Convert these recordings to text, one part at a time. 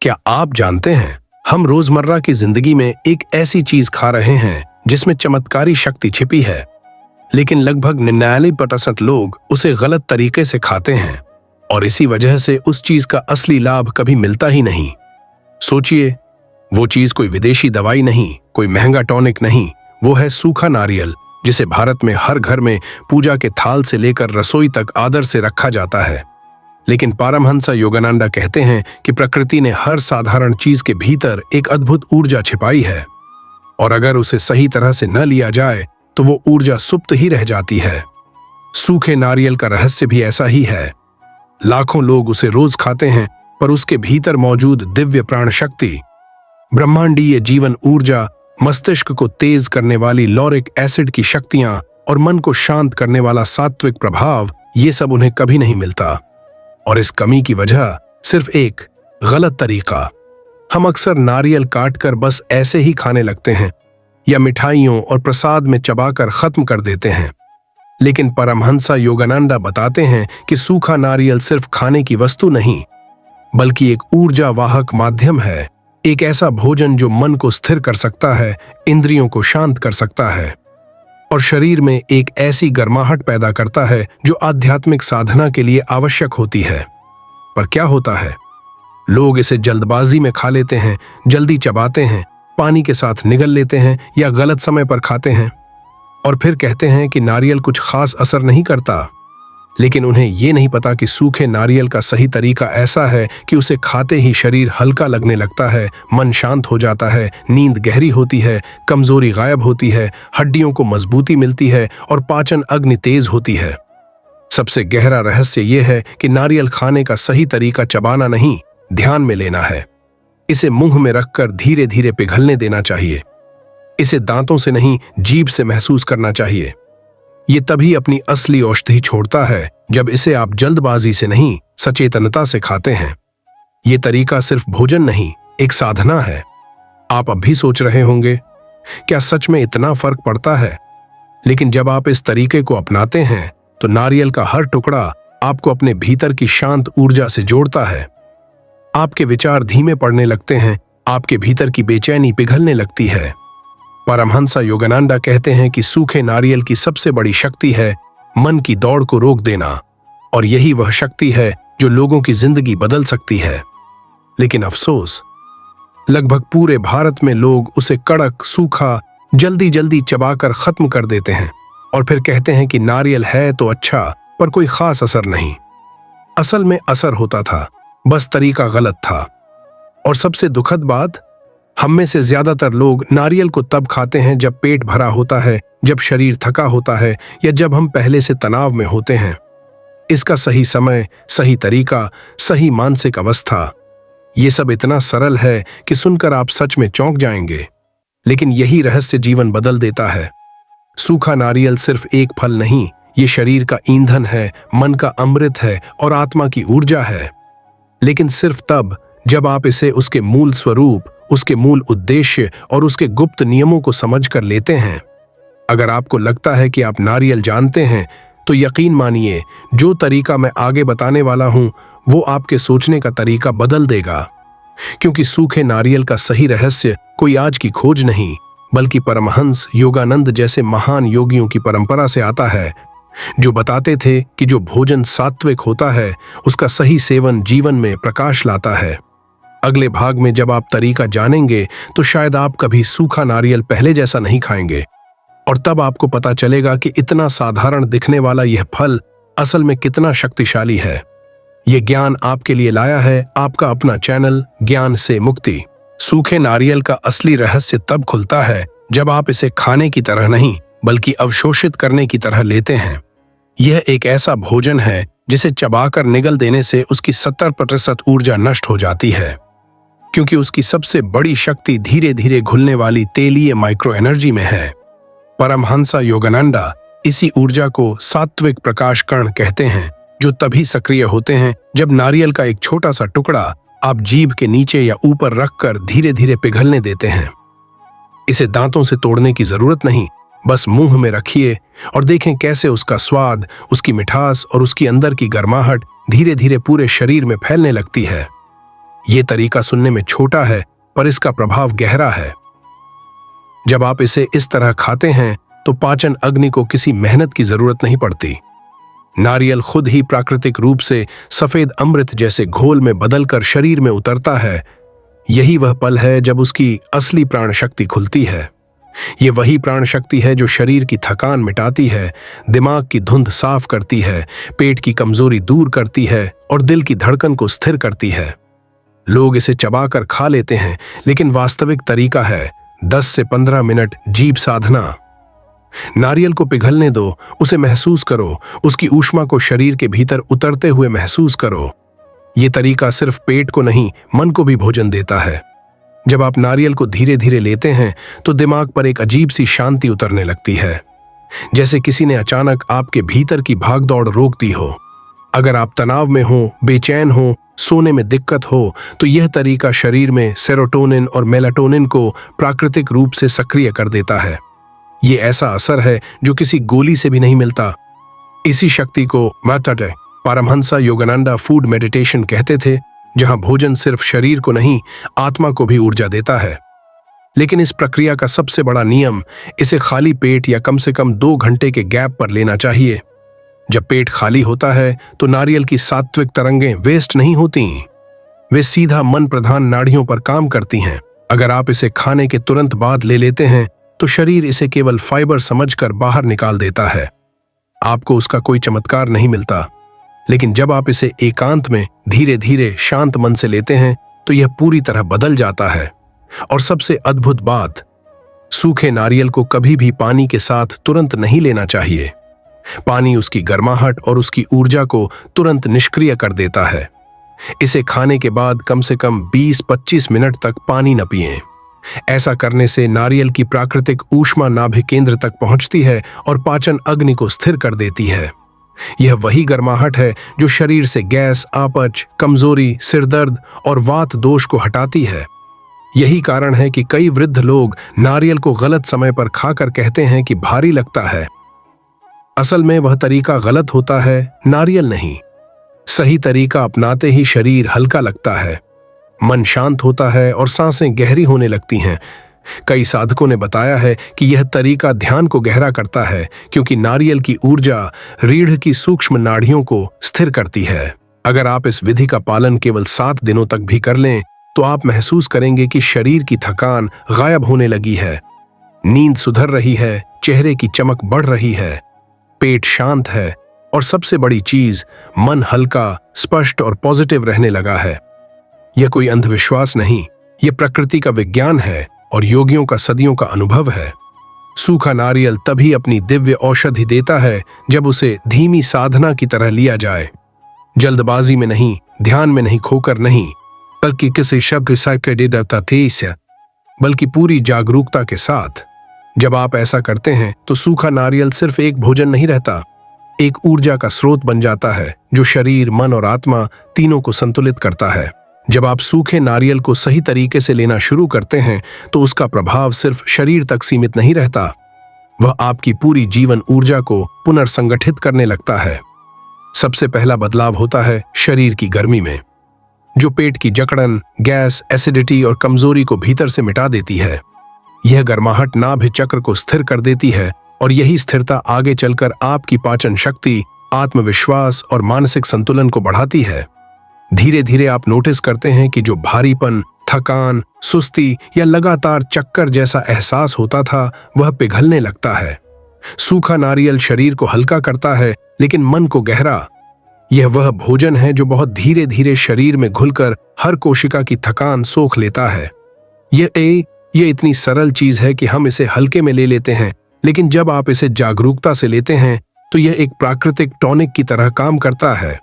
क्या आप जानते हैं, हम रोजमर्रा की जिंदगी में एक ऐसी चीज खा रहे हैं जिसमें चमत्कारी शक्ति छिपी है, लेकिन लगभग 99% लोग उसे गलत तरीके से खाते हैं और इसी वजह से उस चीज का असली लाभ कभी मिलता ही नहीं। सोचिए, वो चीज कोई विदेशी दवाई नहीं, कोई महंगा टॉनिक नहीं, वो है सूखा नारियल, जिसे भारत में हर घर में पूजा के थाल से लेकर रसोई तक आदर से रखा जाता है। लेकिन पारमहंसा योगानंदा कहते हैं कि प्रकृति ने हर साधारण चीज के भीतर एक अद्भुत ऊर्जा छिपाई है और अगर उसे सही तरह से न लिया जाए तो वो ऊर्जा सुप्त ही रह जाती है। सूखे नारियल का रहस्य भी ऐसा ही है। लाखों लोग उसे रोज खाते हैं, पर उसके भीतर मौजूद दिव्य प्राण शक्ति, ब्रह्मांडीय जीवन ऊर्जा, मस्तिष्क को तेज करने वाली लॉरिक एसिड की शक्तियां और मन को शांत करने वाला सात्विक प्रभाव, ये सब उन्हें कभी नहीं मिलता। और इस कमी की वजह सिर्फ एक गलत तरीका। हम अक्सर नारियल काटकर बस ऐसे ही खाने लगते हैं या मिठाइयों और प्रसाद में चबाकर खत्म कर देते हैं। लेकिन परमहंसा योगानंदा बताते हैं कि सूखा नारियल सिर्फ खाने की वस्तु नहीं, बल्कि एक ऊर्जा वाहक माध्यम है, एक ऐसा भोजन जो मन को स्थिर कर सकता है, इंद्रियों को शांत कर सकता है और शरीर में एक ऐसी गर्माहट पैदा करता है जो आध्यात्मिक साधना के लिए आवश्यक होती है। पर क्या होता है, लोग इसे जल्दबाजी में खा लेते हैं, जल्दी चबाते हैं, पानी के साथ निगल लेते हैं या गलत समय पर खाते हैं और फिर कहते हैं कि नारियल कुछ खास असर नहीं करता। लेकिन उन्हें ये नहीं पता कि सूखे नारियल का सही तरीका ऐसा है कि उसे खाते ही शरीर हल्का लगने लगता है, मन शांत हो जाता है, नींद गहरी होती है, कमजोरी गायब होती है, हड्डियों को मजबूती मिलती है और पाचन अग्नि तेज होती है। सबसे गहरा रहस्य यह है कि नारियल खाने का सही तरीका चबाना नहीं, ध्यान में लेना है। इसे मुंह में रखकर धीरे धीरे पिघलने देना चाहिए। इसे दांतों से नहीं, जीभ से महसूस करना चाहिए। ये तभी अपनी असली औषधि छोड़ता है जब इसे आप जल्दबाजी से नहीं, सचेतनता से खाते हैं। ये तरीका सिर्फ भोजन नहीं, एक साधना है। आप अब भी सोच रहे होंगे, क्या सच में इतना फर्क पड़ता है? लेकिन जब आप इस तरीके को अपनाते हैं तो नारियल का हर टुकड़ा आपको अपने भीतर की शांत ऊर्जा से जोड़ता है। आपके विचार धीमे पड़ने लगते हैं, आपके भीतर की बेचैनी पिघलने लगती है। परमहंसा योगानंदा कहते हैं कि सूखे नारियल की सबसे बड़ी शक्ति है मन की दौड़ को रोक देना, और यही वह शक्ति है जो लोगों की जिंदगी बदल सकती है। लेकिन अफसोस, लगभग पूरे भारत में लोग उसे कड़क, सूखा, जल्दी जल्दी चबाकर खत्म कर देते हैं और फिर कहते हैं कि नारियल है तो अच्छा, पर कोई खास असर नहीं। असल में असर होता था, बस तरीका गलत था। और सबसे दुखद बात, हम में से ज्यादातर लोग नारियल को तब खाते हैं जब पेट भरा होता है, जब शरीर थका होता है या जब हम पहले से तनाव में होते हैं। इसका सही समय, सही तरीका, सही मानसिक अवस्था, ये सब इतना सरल है कि सुनकर आप सच में चौंक जाएंगे। लेकिन यही रहस्य जीवन बदल देता है। सूखा नारियल सिर्फ एक फल नहीं, ये शरीर का ईंधन है, मन का अमृत है और आत्मा की ऊर्जा है। लेकिन सिर्फ तब जब आप इसे उसके मूल स्वरूप, उसके मूल उद्देश्य और उसके गुप्त नियमों को समझकर लेते हैं। अगर आपको लगता है कि आप नारियल जानते हैं, तो यकीन मानिए, जो तरीका मैं आगे बताने वाला हूं वो आपके सोचने का तरीका बदल देगा। क्योंकि सूखे नारियल का सही रहस्य कोई आज की खोज नहीं, बल्कि परमहंस योगानंद जैसे महान योगियों की परंपरा से आता है, जो बताते थे कि जो भोजन सात्विक होता है उसका सही सेवन जीवन में प्रकाश लाता है। अगले भाग में जब आप तरीका जानेंगे तो शायद आप कभी सूखा नारियल पहले जैसा नहीं खाएंगे, और तब आपको पता चलेगा कि इतना साधारण दिखने वाला यह फल असल में कितना शक्तिशाली है। यह ज्ञान आपके लिए लाया है आपका अपना चैनल ज्ञान से मुक्ति। सूखे नारियल का असली रहस्य तब खुलता है जब आप इसे खाने की तरह नहीं, बल्कि अवशोषित करने की तरह लेते हैं। यह एक ऐसा भोजन है जिसे चबाकर निगल देने से उसकी 70% ऊर्जा नष्ट हो जाती है, क्योंकि उसकी सबसे बड़ी शक्ति धीरे धीरे घुलने वाली तेलीय माइक्रो एनर्जी में है। परमहंसा योगानंदा इसी ऊर्जा को सात्विक प्रकाश कण कहते हैं, जो तभी सक्रिय होते हैं जब नारियल का एक छोटा सा टुकड़ा आप जीभ के नीचे या ऊपर रखकर धीरे धीरे पिघलने देते हैं। इसे दांतों से तोड़ने की जरूरत नहीं, बस मुंह में रखिए और देखें कैसे उसका स्वाद, उसकी मिठास और उसकी अंदर की गर्माहट धीरे धीरे पूरे शरीर में फैलने लगती है। ये तरीका सुनने में छोटा है, पर इसका प्रभाव गहरा है। जब आप इसे इस तरह खाते हैं तो पाचन अग्नि को किसी मेहनत की जरूरत नहीं पड़ती। नारियल खुद ही प्राकृतिक रूप से सफेद अमृत जैसे घोल में बदलकर शरीर में उतरता है। यही वह पल है जब उसकी असली प्राण शक्ति खुलती है। ये वही प्राण शक्ति है जो शरीर की थकान मिटाती है, दिमाग की धुंध साफ करती है, पेट की कमजोरी दूर करती है और दिल की धड़कन को स्थिर करती है। लोग इसे चबाकर खा लेते हैं, लेकिन वास्तविक तरीका है 10 से 15 मिनट जीभ साधना। नारियल को पिघलने दो, उसे महसूस करो, उसकी ऊष्मा को शरीर के भीतर उतरते हुए महसूस करो। ये तरीका सिर्फ पेट को नहीं, मन को भी भोजन देता है। जब आप नारियल को धीरे धीरे लेते हैं तो दिमाग पर एक अजीब सी शांति उतरने लगती है, जैसे किसी ने अचानक आपके भीतर की भागदौड़ रोक दी हो। अगर आप तनाव में हो, बेचैन हो, सोने में दिक्कत हो, तो यह तरीका शरीर में सेरोटोनिन और मेलाटोनिन को प्राकृतिक रूप से सक्रिय कर देता है। ये ऐसा असर है जो किसी गोली से भी नहीं मिलता। इसी शक्ति को मैटाटे पारमहंसा योगानंदा फूड मेडिटेशन कहते थे, जहां भोजन सिर्फ शरीर को नहीं, आत्मा को भी ऊर्जा देता है। लेकिन इस प्रक्रिया का सबसे बड़ा नियम, इसे खाली पेट या कम से कम 2 घंटे के गैप पर लेना चाहिए। जब पेट खाली होता है तो नारियल की सात्विक तरंगें वेस्ट नहीं होती, वे सीधा मन प्रधान नाड़ियों पर काम करती हैं। अगर आप इसे खाने के तुरंत बाद ले लेते हैं तो शरीर इसे केवल फाइबर समझकर बाहर निकाल देता है। आपको उसका कोई चमत्कार नहीं मिलता, लेकिन जब आप इसे एकांत में धीरे धीरे शांत मन से लेते हैं तो यह पूरी तरह बदल जाता है। और सबसे अद्भुत बात, सूखे नारियल को कभी भी पानी के साथ तुरंत नहीं लेना चाहिए। पानी उसकी गर्माहट और उसकी ऊर्जा को तुरंत निष्क्रिय कर देता है। इसे खाने के बाद कम से कम 20-25 मिनट तक पानी न पिएं। ऐसा करने से नारियल की प्राकृतिक ऊष्मा नाभि केंद्र तक पहुंचती है और पाचन अग्नि को स्थिर कर देती है। यह वही गर्माहट है जो शरीर से गैस, अपच, कमजोरी, सिरदर्द और वात दोष को हटाती है। यही कारण है कि कई वृद्ध लोग नारियल को गलत समय पर खाकर कहते हैं कि भारी लगता है। असल में वह तरीका गलत होता है, नारियल नहीं। सही तरीका अपनाते ही शरीर हल्का लगता है, मन शांत होता है और सांसें गहरी होने लगती हैं। कई साधकों ने बताया है कि यह तरीका ध्यान को गहरा करता है, क्योंकि नारियल की ऊर्जा रीढ़ की सूक्ष्म नाड़ियों को स्थिर करती है। अगर आप इस विधि का पालन केवल 7 दिनों तक भी कर लें तो आप महसूस करेंगे कि शरीर की थकान गायब होने लगी है, नींद सुधर रही है, चेहरे की चमक बढ़ रही है, पेट शांत है और सबसे बड़ी चीज, मन हल्का, स्पष्ट और पॉजिटिव रहने लगा है। यह कोई अंधविश्वास नहीं, यह प्रकृति का विज्ञान है और योगियों का सदियों का अनुभव है। सूखा नारियल तभी अपनी दिव्य औषधि देता है जब उसे धीमी साधना की तरह लिया जाए, जल्दबाजी में नहीं, ध्यान में नहीं खोकर नहीं, बल्कि किसी शब्द बल्कि पूरी जागरूकता के साथ। जब आप ऐसा करते हैं तो सूखा नारियल सिर्फ एक भोजन नहीं रहता, एक ऊर्जा का स्रोत बन जाता है जो शरीर, मन और आत्मा तीनों को संतुलित करता है। जब आप सूखे नारियल को सही तरीके से लेना शुरू करते हैं तो उसका प्रभाव सिर्फ शरीर तक सीमित नहीं रहता, वह आपकी पूरी जीवन ऊर्जा को पुनर्संगठित करने लगता है। सबसे पहला बदलाव होता है शरीर की गर्मी में, जो पेट की जकड़न, गैस, एसिडिटी और कमजोरी को भीतर से मिटा देती है। यह गर्माहट नाभि चक्र को स्थिर कर देती है और यही स्थिरता आगे चलकर आपकी पाचन शक्ति, आत्मविश्वास और मानसिक संतुलन को बढ़ाती है। धीरे धीरे आप नोटिस करते हैं कि जो भारीपन, थकान, सुस्ती या लगातार चक्कर जैसा एहसास होता था वह पिघलने लगता है। सूखा नारियल शरीर को हल्का करता है लेकिन मन को गहरा। यह वह भोजन है जो बहुत धीरे धीरे शरीर में घुलकर हर कोशिका की थकान सोख लेता है। यह इतनी सरल चीज है कि हम इसे हल्के में ले लेते हैं, लेकिन जब आप इसे जागरूकता से लेते हैं तो यह एक प्राकृतिक टॉनिक की तरह काम करता है,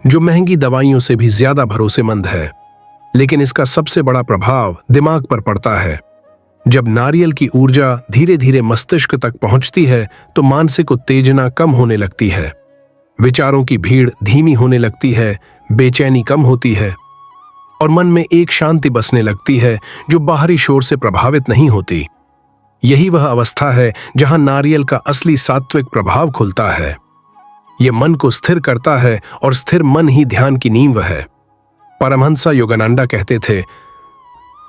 जो महंगी दवाइयों से भी ज्यादा भरोसेमंद है। लेकिन इसका सबसे बड़ा प्रभाव दिमाग पर पड़ता है। जब नारियल की ऊर्जा धीरे धीरे मस्तिष्क तक पहुंचती है तो मानसिक उत्तेजना कम होने लगती है, विचारों की भीड़ धीमी होने लगती है, बेचैनी कम होती है और मन में एक शांति बसने लगती है जो बाहरी शोर से प्रभावित नहीं होती। यही वह अवस्था है जहां नारियल का असली सात्विक प्रभाव खुलता है। यह मन को स्थिर करता है और स्थिर मन ही ध्यान की नींव है। परमहंस योगानंदा कहते थे,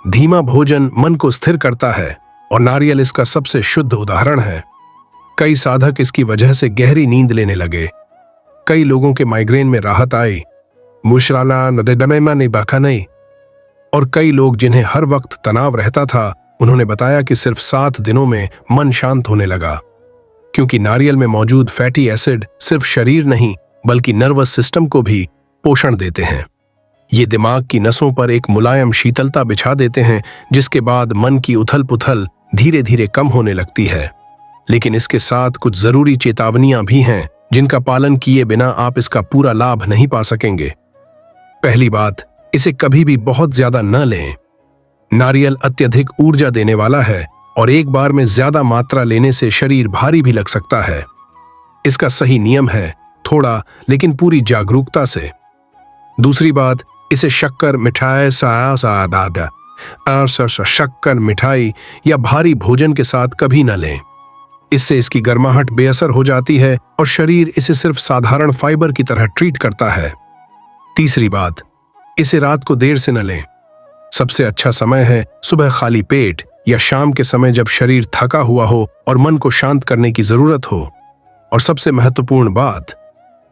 धीमा भोजन मन को स्थिर करता है और नारियल इसका सबसे शुद्ध उदाहरण है। कई साधक इसकी वजह से गहरी नींद लेने लगे। कई लोगों के माइग्रेन में राहत आई, मुशराना नदेडमेमा ने बाखा नहीं। और कई लोग जिन्हें हर वक्त तनाव रहता था, उन्होंने बताया कि सिर्फ 7 दिनों में मन शांत होने लगा, क्योंकि नारियल में मौजूद फैटी एसिड सिर्फ शरीर नहीं बल्कि नर्वस सिस्टम को भी पोषण देते हैं। ये दिमाग की नसों पर एक मुलायम शीतलता बिछा देते हैं, जिसके बाद मन की उथल पुथल धीरे धीरे कम होने लगती है। लेकिन इसके साथ कुछ जरूरी चेतावनियां भी हैं, जिनका पालन किए बिना आप इसका पूरा लाभ नहीं पा सकेंगे। पहली बात, इसे कभी भी बहुत ज्यादा न लें। नारियल अत्यधिक ऊर्जा देने वाला है और एक बार में ज्यादा मात्रा लेने से शरीर भारी भी लग सकता है। इसका सही नियम है, थोड़ा लेकिन पूरी जागरूकता से। दूसरी बात, इसे शक्कर मिठाई शक्कर मिठाई या भारी भोजन के साथ कभी न लें। इससे इसकी गर्माहट बेअसर हो जाती है और शरीर इसे सिर्फ साधारण फाइबर की तरह ट्रीट करता है। तीसरी बात, इसे रात को देर से न लें। सबसे अच्छा समय है सुबह खाली पेट या शाम के समय जब शरीर थका हुआ हो और मन को शांत करने की जरूरत हो। और सबसे महत्वपूर्ण बात,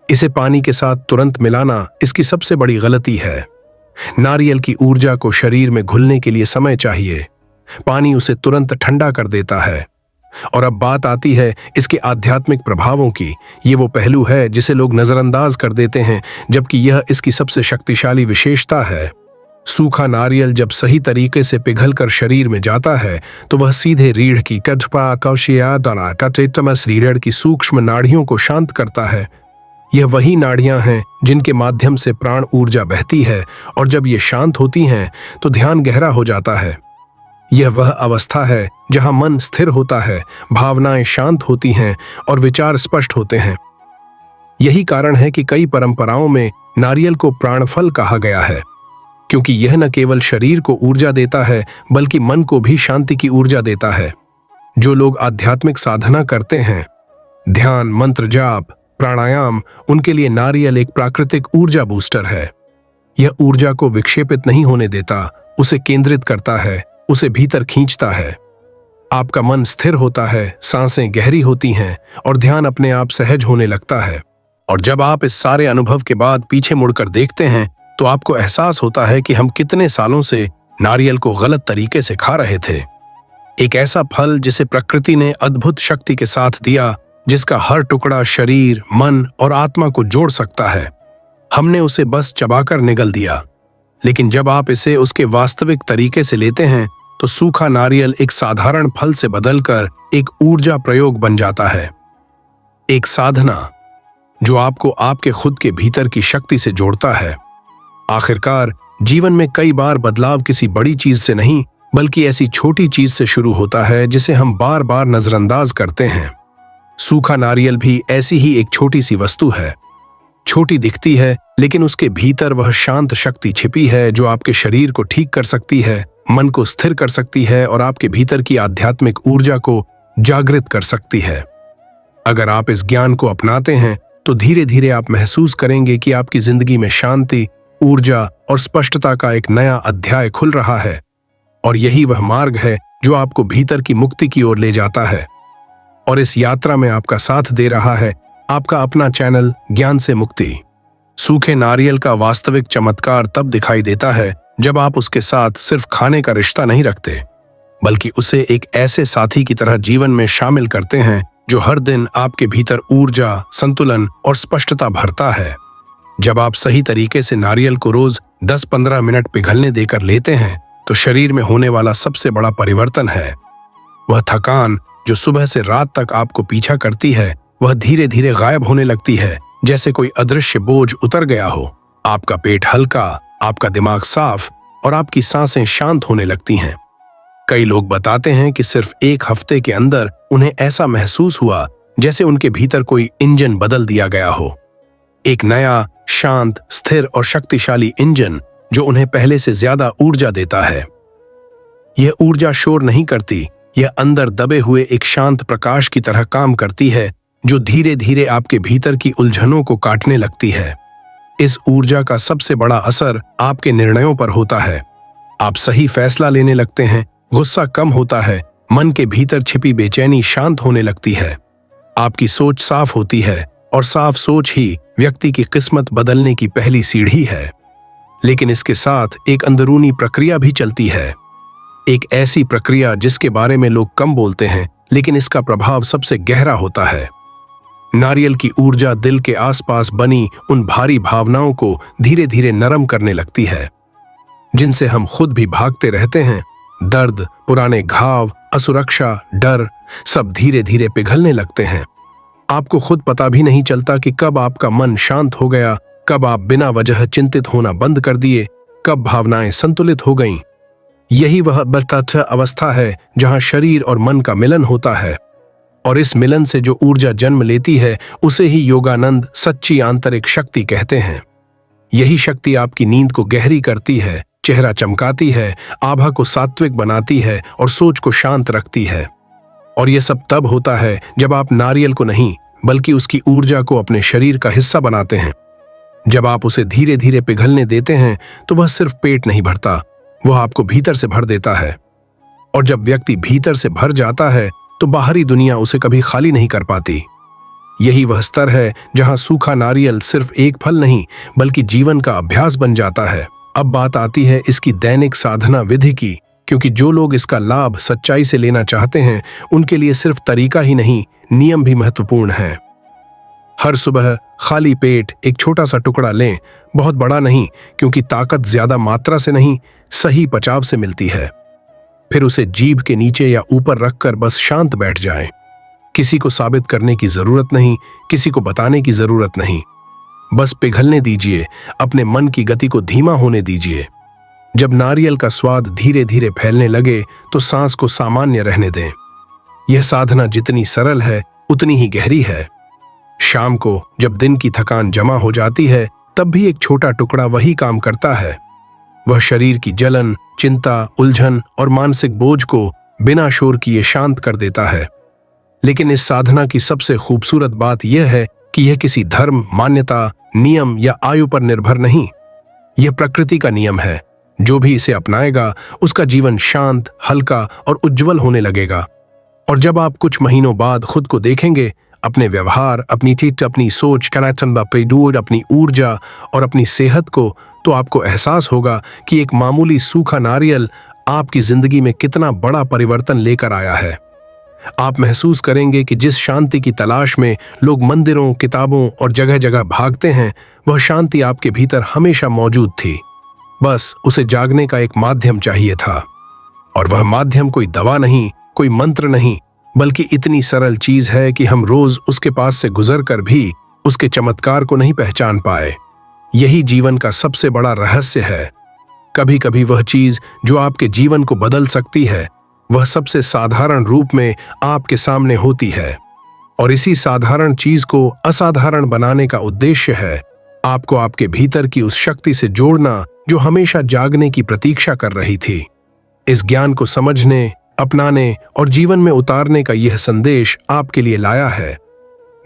इसे पानी के साथ तुरंत मिलाना इसकी सबसे बड़ी गलती है। नारियल की ऊर्जा को शरीर में घुलने के लिए समय चाहिए। पानी उसे तुरंत ठंडा कर देता है। और अब बात आती है इसके आध्यात्मिक प्रभावों की। ये वो पहलू है जिसे लोग नजरअंदाज कर देते हैं, जबकि यह इसकी सबसे शक्तिशाली विशेषता है। सूखा नारियल जब सही तरीके से पिघलकर शरीर में जाता है तो वह सीधे रीढ़ की रीढ़ की सूक्ष्म नाड़ियों को शांत करता है। यह वही नाड़ियां हैं जिनके माध्यम से प्राण ऊर्जा बहती है, और जब ये शांत होती हैं तो ध्यान गहरा हो जाता है। यह वह अवस्था है जहां मन स्थिर होता है, भावनाएं शांत होती हैं और विचार स्पष्ट होते हैं। यही कारण है कि कई परंपराओं में नारियल को प्राणफल कहा गया है, क्योंकि यह न केवल शरीर को ऊर्जा देता है बल्कि मन को भी शांति की ऊर्जा देता है। जो लोग आध्यात्मिक साधना करते हैं, ध्यान, मंत्र जाप, प्राणायाम, उनके लिए नारियल एक प्राकृतिक ऊर्जा बूस्टर है। यह ऊर्जा को विक्षेपित नहीं होने देता, उसे केंद्रित करता है, उसे भीतर खींचता है। आपका मन स्थिर होता है, सांसें गहरी होती हैं और ध्यान अपने आप सहज होने लगता है। और जब आप इस सारे अनुभव के बाद पीछे मुड़कर देखते हैं तो आपको एहसास होता है कि हम कितने सालों से नारियल को गलत तरीके से खा रहे थे। एक ऐसा फल जिसे प्रकृति ने अद्भुत शक्ति के साथ दिया, जिसका हर टुकड़ा शरीर, मन और आत्मा को जोड़ सकता है। हमने उसे बस चबाकर निगल दिया। लेकिन जब आप इसे उसके वास्तविक तरीके से लेते हैं तो सूखा नारियल एक साधारण फल से बदलकर एक ऊर्जा प्रयोग बन जाता है, एक साधना जो आपको आपके खुद के भीतर की शक्ति से जोड़ता है। आखिरकार जीवन में कई बार बदलाव किसी बड़ी चीज से नहीं बल्कि ऐसी छोटी चीज से शुरू होता है जिसे हम बार बार नजरअंदाज करते हैं। सूखा नारियल भी ऐसी ही एक छोटी सी वस्तु है। छोटी दिखती है, लेकिन उसके भीतर वह शांत शक्ति छिपी है जो आपके शरीर को ठीक कर सकती है, मन को स्थिर कर सकती है और आपके भीतर की आध्यात्मिक ऊर्जा को जागृत कर सकती है। अगर आप इस ज्ञान को अपनाते हैं तो धीरे धीरे आप महसूस करेंगे कि आपकी जिंदगी में शांति, ऊर्जा और स्पष्टता का एक नया अध्याय खुल रहा है। और यही वह मार्ग है जो आपको भीतर की मुक्ति की ओर ले जाता है। और इस यात्रा में आपका साथ दे रहा है आपका अपना चैनल ज्ञान से मुक्ति। सूखे नारियल का वास्तविक चमत्कार तब दिखाई देता है जब आप उसके साथ सिर्फ खाने का रिश्ता नहीं रखते, बल्कि उसे एक ऐसे साथी की तरह जीवन में शामिल करते हैं जो हर दिन आपके भीतर ऊर्जा, संतुलन और स्पष्टता भरता है। जब आप सही तरीके से नारियल को रोज 10-15 मिनट पिघलने देकर लेते हैं तो शरीर में होने वाला सबसे बड़ा परिवर्तन है। वह थकान जो सुबह से रात तक आपको पीछा करती है, वह धीरे धीरे गायब होने लगती है, जैसे कोई अदृश्य बोझ उतर गया हो। आपका पेट हल्का, आपका दिमाग साफ और आपकी सांसें शांत होने लगती हैं। कई लोग बताते हैं कि सिर्फ 1 हफ्ते के अंदर उन्हें ऐसा महसूस हुआ जैसे उनके भीतर कोई इंजन बदल दिया गया हो। एक नया, शांत, स्थिर और शक्तिशाली इंजन जो उन्हें पहले से ज्यादा ऊर्जा देता है। यह ऊर्जा शोर नहीं करती, यह अंदर दबे हुए एक शांत प्रकाश की तरह काम करती है जो धीरे धीरे आपके भीतर की उलझनों को काटने लगती है। इस ऊर्जा का सबसे बड़ा असर आपके निर्णयों पर होता है। आप सही फैसला लेने लगते हैं, गुस्सा कम होता है, मन के भीतर छिपी बेचैनी शांत होने लगती है। आपकी सोच साफ होती है और साफ सोच ही व्यक्ति की किस्मत बदलने की पहली सीढ़ी है। लेकिन इसके साथ एक अंदरूनी प्रक्रिया भी चलती है, एक ऐसी प्रक्रिया जिसके बारे में लोग कम बोलते हैं, लेकिन इसका प्रभाव सबसे गहरा होता है। नारियल की ऊर्जा दिल के आसपास बनी उन भारी भावनाओं को धीरे धीरे नरम करने लगती है, जिनसे हम खुद भी भागते रहते हैं। दर्द, पुराने घाव, असुरक्षा, डर सब धीरे धीरे पिघलने लगते हैं। आपको खुद पता भी नहीं चलता कि कब आपका मन शांत हो गया, कब आप बिना वजह चिंतित होना बंद कर दिए, कब भावनाएं संतुलित हो गईं। यही वह बर्ताथ अवस्था है जहां शरीर और मन का मिलन होता है, और इस मिलन से जो ऊर्जा जन्म लेती है उसे ही योगानंद सच्ची आंतरिक शक्ति कहते हैं। यही शक्ति आपकी नींद को गहरी करती है, चेहरा चमकाती है, आभा को सात्विक बनाती है और सोच को शांत रखती है। और यह सब तब होता है जब आप नारियल को नहीं बल्कि उसकी ऊर्जा को अपने शरीर का हिस्सा बनाते हैं। जब आप उसे धीरे धीरे पिघलने देते हैं तो वह सिर्फ पेट नहीं भरता, वह आपको भीतर से भर देता है। और जब व्यक्ति भीतर से भर जाता है तो बाहरी दुनिया उसे कभी खाली नहीं कर पाती। यही वह स्तर है जहां सूखा नारियल सिर्फ एक फल नहीं बल्कि जीवन का अभ्यास बन जाता है। अब बात आती है इसकी दैनिक साधना विधि की, क्योंकि जो लोग इसका लाभ सच्चाई से लेना चाहते हैं उनके लिए सिर्फ तरीका ही नहीं, नियम भी महत्वपूर्ण है। हर सुबह खाली पेट एक छोटा सा टुकड़ा लें, बहुत बड़ा नहीं, क्योंकि ताकत ज्यादा मात्रा से नहीं, सही पचाव से मिलती है। फिर उसे जीभ के नीचे या ऊपर रखकर बस शांत बैठ जाएं। किसी को साबित करने की जरूरत नहीं, किसी को बताने की जरूरत नहीं, बस पिघलने दीजिए, अपने मन की गति को धीमा होने दीजिए। जब नारियल का स्वाद धीरे धीरे फैलने लगे तो सांस को सामान्य रहने दें। यह साधना जितनी सरल है उतनी ही गहरी है। शाम को जब दिन की थकान जमा हो जाती है तब भी एक छोटा टुकड़ा वही काम करता है। वह शरीर की जलन, चिंता, उलझन और मानसिक बोझ को बिना शोर किए शांत कर देता है। लेकिन इस साधना की सबसे खूबसूरत बात यह है कि यह किसी धर्म, मान्यता, नियम या आयु पर निर्भर नहीं। यह प्रकृति का नियम है। जो भी इसे अपनाएगा उसका जीवन शांत, हल्का और उज्जवल होने लगेगा। और जब आप कुछ महीनों बाद खुद को देखेंगे, अपने व्यवहार, अपनी चित, अपनी सोच, अपनी ऊर्जा और अपनी सेहत को, तो आपको एहसास होगा कि एक मामूली सूखा नारियल आपकी जिंदगी में कितना बड़ा परिवर्तन लेकर आया है। आप महसूस करेंगे कि जिस शांति की तलाश में लोग मंदिरों, किताबों और जगह जगह भागते हैं, वह शांति आपके भीतर हमेशा मौजूद थी। बस उसे जागने का एक माध्यम चाहिए था। और वह माध्यम कोई दवा नहीं, कोई मंत्र नहीं, बल्कि इतनी सरल चीज है कि हम रोज उसके पास से गुजरकर भी उसके चमत्कार को नहीं पहचान पाए। यही जीवन का सबसे बड़ा रहस्य है। कभी कभी वह चीज जो आपके जीवन को बदल सकती है, वह सबसे साधारण रूप में आपके सामने होती है। और इसी साधारण चीज को असाधारण बनाने का उद्देश्य है आपको आपके भीतर की उस शक्ति से जोड़ना जो हमेशा जागने की प्रतीक्षा कर रही थी। इस ज्ञान को समझने, अपनाने और जीवन में उतारने का यह संदेश आपके लिए लाया है।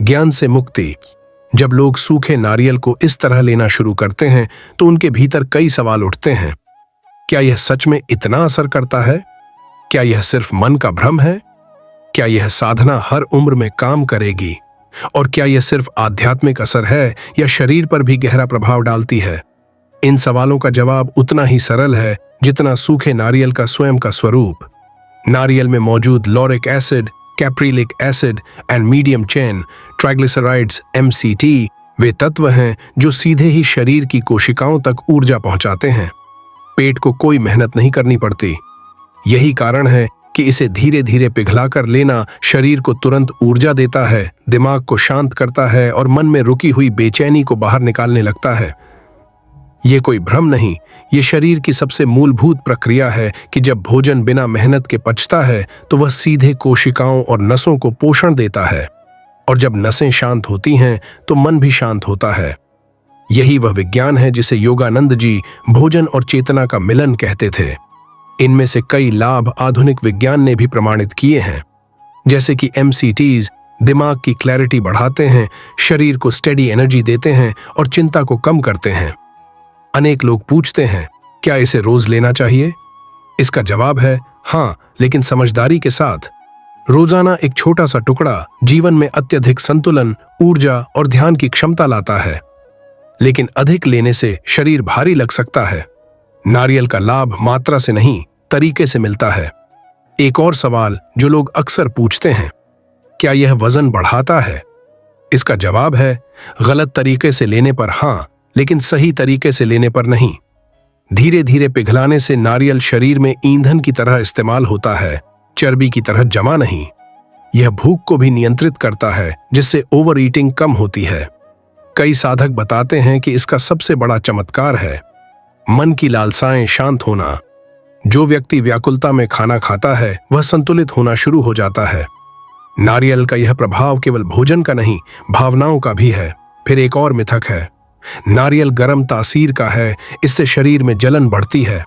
ज्ञान से मुक्ति। जब लोग सूखे नारियल को इस तरह लेना शुरू करते हैं तो उनके भीतर कई सवाल उठते हैं। क्या यह सच में इतना असर करता है? क्या यह सिर्फ मन का भ्रम है? क्या यह साधना हर उम्र में काम करेगी? और क्या यह सिर्फ आध्यात्मिक असर है या शरीर पर भी गहरा प्रभाव डालती है? इन सवालों का जवाब उतना ही सरल है जितना सूखे नारियल का स्वयं का स्वरूप। नारियल में मौजूद lauric acid, caprylic acid and medium chain triglycerides MCT वे तत्व हैं जो सीधे ही शरीर की कोशिकाओं तक ऊर्जा पहुंचाते हैं। पेट को कोई मेहनत नहीं करनी पड़ती। यही कारण है कि इसे धीरे धीरे पिघलाकर लेना शरीर को तुरंत ऊर्जा देता है, दिमाग को शांत करता है और मन में रुकी हुई बेचैनी को बाहर निकालने लगता है। ये कोई भ्रम नहीं, ये शरीर की सबसे मूलभूत प्रक्रिया है कि जब भोजन बिना मेहनत के पचता है तो वह सीधे कोशिकाओं और नसों को पोषण देता है। और जब नसें शांत होती हैं तो मन भी शांत होता है। यही वह विज्ञान है जिसे योगानंद जी भोजन और चेतना का मिलन कहते थे। इनमें से कई लाभ आधुनिक विज्ञान ने भी प्रमाणित किए हैं, जैसे कि MCTs दिमाग की क्लैरिटी बढ़ाते हैं, शरीर को स्टेडी एनर्जी देते हैं और चिंता को कम करते हैं। अनेक लोग पूछते हैं, क्या इसे रोज लेना चाहिए? इसका जवाब है हाँ, लेकिन समझदारी के साथ। रोजाना एक छोटा सा टुकड़ा जीवन में अत्यधिक संतुलन, ऊर्जा और ध्यान की क्षमता लाता है। लेकिन अधिक लेने से शरीर भारी लग सकता है। नारियल का लाभ मात्रा से नहीं, तरीके से मिलता है। एक और सवाल जो लोग अक्सर पूछते हैं, क्या यह वजन बढ़ाता है? इसका जवाब है गलत तरीके से लेने पर हाँ, लेकिन सही तरीके से लेने पर नहीं। धीरे धीरे पिघलाने से नारियल शरीर में ईंधन की तरह इस्तेमाल होता है, चर्बी की तरह जमा नहीं। यह भूख को भी नियंत्रित करता है, जिससे ओवर ईटिंग कम होती है। कई साधक बताते हैं कि इसका सबसे बड़ा चमत्कार है मन की लालसाएं शांत होना। जो व्यक्ति व्याकुलता में खाना खाता है वह संतुलित होना शुरू हो जाता है। नारियल का यह प्रभाव केवल भोजन का नहीं, भावनाओं का भी है। फिर एक और मिथक है, नारियल गर्म तासीर का है, इससे शरीर में जलन बढ़ती है।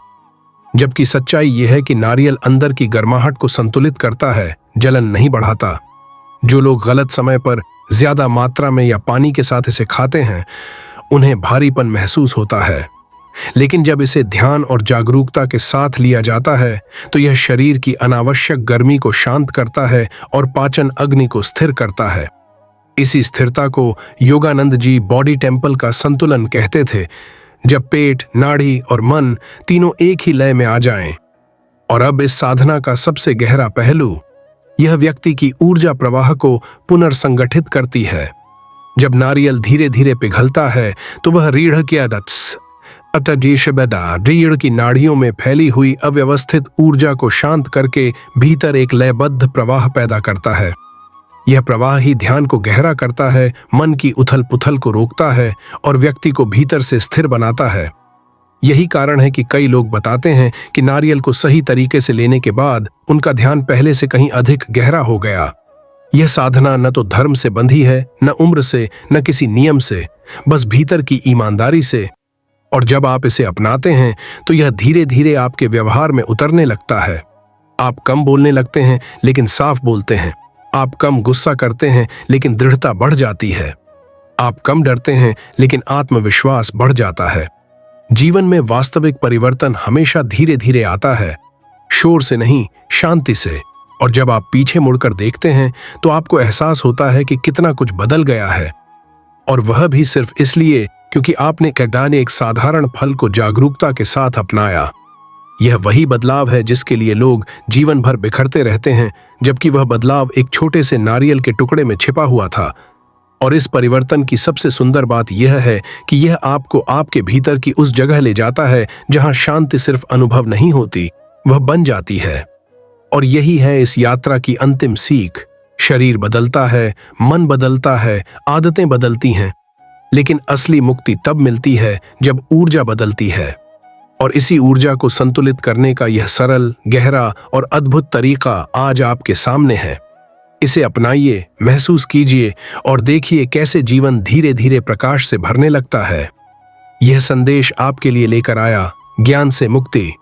जबकि सच्चाई यह है कि नारियल अंदर की गर्माहट को संतुलित करता है, जलन नहीं बढ़ाता। जो लोग गलत समय पर ज्यादा मात्रा में या पानी के साथ इसे खाते हैं, उन्हें भारीपन महसूस होता है। लेकिन जब इसे ध्यान और जागरूकता के साथ लिया जाता है तो यह शरीर की अनावश्यक गर्मी को शांत करता है और पाचन अग्नि को स्थिर करता है। इसी स्थिरता को योगानंद जी बॉडी टेम्पल का संतुलन कहते थे, जब पेट, नाड़ी और मन तीनों एक ही लय में आ जाएं। और अब इस साधना का सबसे गहरा पहलू, यह व्यक्ति की ऊर्जा प्रवाह को पुनर्संगठित करती है। जब नारियल धीरे धीरे पिघलता है तो वह रीढ़ की नाड़ियों में फैली हुई अव्यवस्थित ऊर्जा को शांत करके भीतर एक लयबद्ध प्रवाह पैदा करता है। यह प्रवाह ही ध्यान को गहरा करता है, मन की उथल पुथल को रोकता है और व्यक्ति को भीतर से स्थिर बनाता है। यही कारण है कि कई लोग बताते हैं कि नारियल को सही तरीके से लेने के बाद उनका ध्यान पहले से कहीं अधिक गहरा हो गया। यह साधना न तो धर्म से बंधी है, न उम्र से, न किसी नियम से, बस भीतर की ईमानदारी से। और जब आप इसे अपनाते हैं तो यह धीरे धीरे आपके व्यवहार में उतरने लगता है। आप कम बोलने लगते हैं लेकिन साफ बोलते हैं। आप कम गुस्सा करते हैं लेकिन दृढ़ता बढ़ जाती है। आप कम डरते हैं लेकिन आत्मविश्वास बढ़ जाता है। जीवन में वास्तविक परिवर्तन हमेशा धीरे धीरे आता है, शोर से नहीं, शांति से। और जब आप पीछे मुड़कर देखते हैं तो आपको एहसास होता है कि कितना कुछ बदल गया है। और वह भी सिर्फ इसलिए क्योंकि आपने एक साधारण फल को जागरूकता के साथ अपनाया। यह वही बदलाव है जिसके लिए लोग जीवन भर बिखरते रहते हैं, जबकि वह बदलाव एक छोटे से नारियल के टुकड़े में छिपा हुआ था। और इस परिवर्तन की सबसे सुंदर बात यह है कि यह आपको आपके भीतर की उस जगह ले जाता है जहां शांति सिर्फ अनुभव नहीं होती, वह बन जाती है। और यही है इस यात्रा की अंतिम सीख। शरीर बदलता है, मन बदलता है, आदतें बदलती हैं, लेकिन असली मुक्ति तब मिलती है जब ऊर्जा बदलती है। और इसी ऊर्जा को संतुलित करने का यह सरल, गहरा और अद्भुत तरीका आज आपके सामने है। इसे अपनाइए, महसूस कीजिए और देखिए कैसे जीवन धीरे धीरे प्रकाश से भरने लगता है। यह संदेश आपके लिए लेकर आया ज्ञान से मुक्ति,